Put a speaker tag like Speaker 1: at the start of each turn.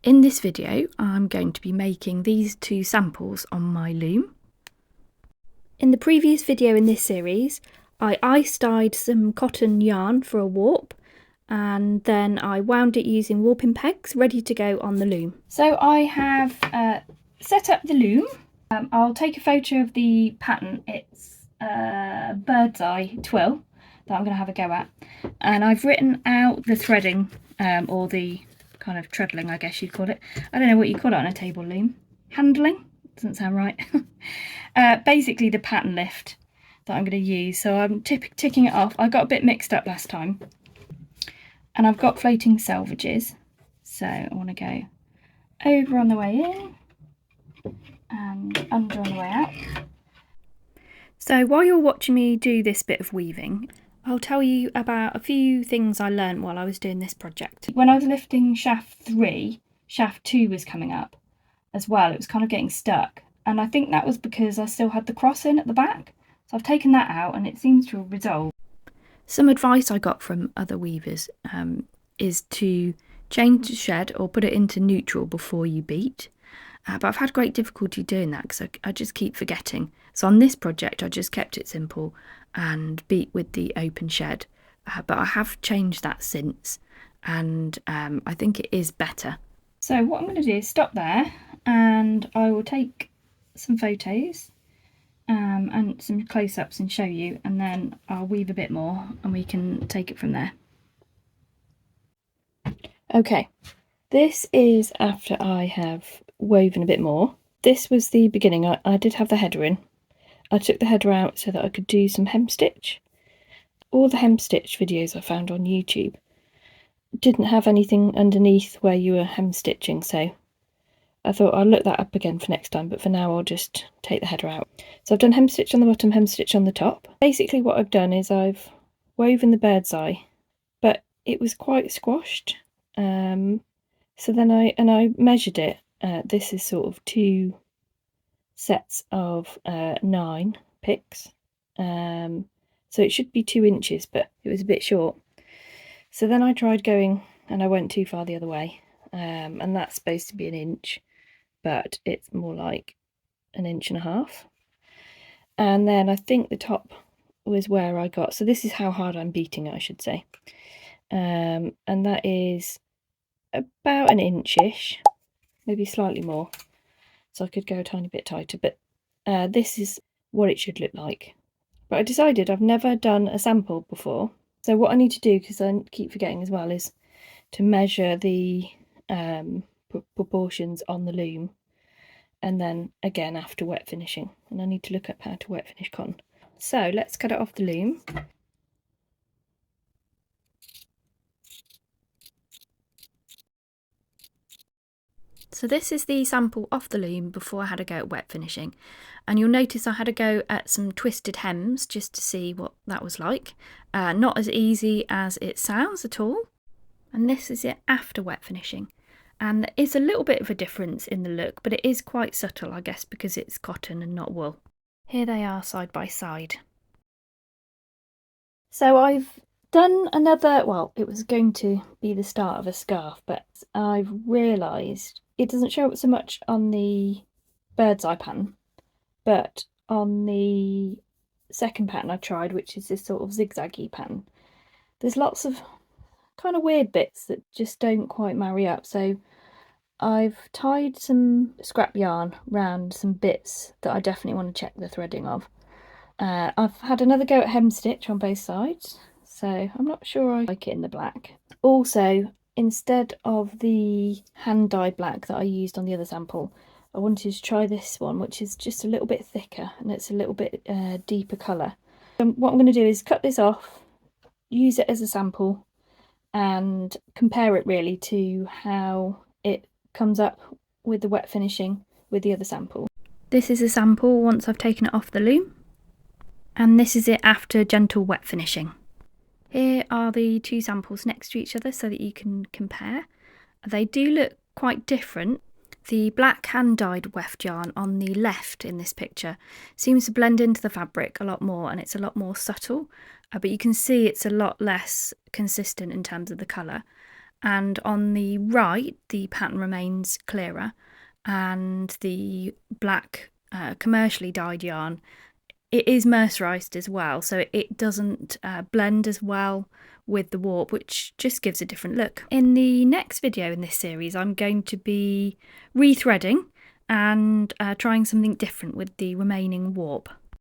Speaker 1: In this video, I'm going to be making these two samples on my loom. In the previous video in this series, I ice-dyed some cotton yarn for a warp, and then I wound it using warping pegs ready to go on the loom. So I have set up the loom. I'll take a photo of the pattern. It's a bird's eye twill that I'm going to have a go at, and I've written out the threading or the kind of treadling, I guess you'd call it. I don't know what you call it on a table loom. Handling? Doesn't sound right. Basically the pattern lift that I'm going to use. So I'm ticking it off. I got a bit mixed up last time. And I've got floating selvages. So I want to go over on the way in and under on the way out. So while you're watching me do this bit of weaving, I'll tell you about a few things I learned while I was doing this project. When I was lifting shaft 3, shaft 2 was coming up as well. It was kind of getting stuck, and I think that was because I still had the cross in at the back. So I've taken that out and it seems to have resolved. Some advice I got from other weavers is to change the shed or put it into neutral before you beat. But I've had great difficulty doing that because I just keep forgetting. So on this project I just kept it simple and beat with the open shed. But I have changed that since, and I think it is better. So what I'm going to do is stop there, and I will take some photos and some close-ups and show you, and then I'll weave a bit more and we can take it from there. Okay, this is after I have woven a bit more. This was the beginning. I did have the header in. I took the header out so that I could do some hem stitch. All the hem stitch videos I found on YouTube didn't have anything underneath where you were hem stitching, so I thought I'll look that up again for next time, but for now I'll just take the header out. So I've done hem stitch on the bottom, hem stitch on the top. Basically what I've done is I've woven the bird's eye, but it was quite squashed. So then I measured it. This is sort of 2 sets of 9 picks. So it should be 2 inches, but it was a bit short. So then I tried going, and I went too far the other way. And that's supposed to be 1 inch, but it's more like 1.5 inches. And then I think the top was where I got, so this is how hard I'm beating it, I should say. And that is about 1 inch-ish, maybe slightly more. So I could go a tiny bit tighter, but this is what it should look like. But I decided I've never done a sample before. So what I need to do, because I keep forgetting as well, is to measure the proportions on the loom, and then again after wet finishing. And I need to look up how to wet finish cotton. So let's cut it off the loom. So this is the sample off the loom before I had a go at wet finishing, and you'll notice I had a go at some twisted hems just to see what that was like. Not as easy as it sounds at all. And this is it after wet finishing, and there is a little bit of a difference in the look, but it is quite subtle, I guess, because it's cotton and not wool. Here they are side by side. So I've done another, well, it was going to be the start of a scarf, but I've realised it doesn't show up so much on the bird's eye pattern, but on the second pattern I tried, which is this sort of zigzaggy pattern, there's lots of kind of weird bits that just don't quite marry up. So I've tied some scrap yarn around some bits that I definitely want to check the threading of. I've had another go at hem stitch on both sides, so I'm not sure I like it in the black. Also, instead of the hand dye black that I used on the other sample, I wanted to try this one, which is just a little bit thicker and it's a little bit deeper colour. What I'm going to do is cut this off, use it as a sample, and compare it really to how it comes up with the wet finishing with the other sample. This is a sample once I've taken it off the loom, and this is it after gentle wet finishing. Here are the 2 samples next to each other so that you can compare. They do look quite different. The black hand-dyed weft yarn on the left in this picture seems to blend into the fabric a lot more, and it's a lot more subtle, but you can see it's a lot less consistent in terms of the colour. and on the right the pattern remains clearer, and the black commercially dyed yarn, it is mercerised as well, so it doesn't blend as well with the warp, which just gives a different look. In the next video in this series, I'm going to be rethreading and trying something different with the remaining warp.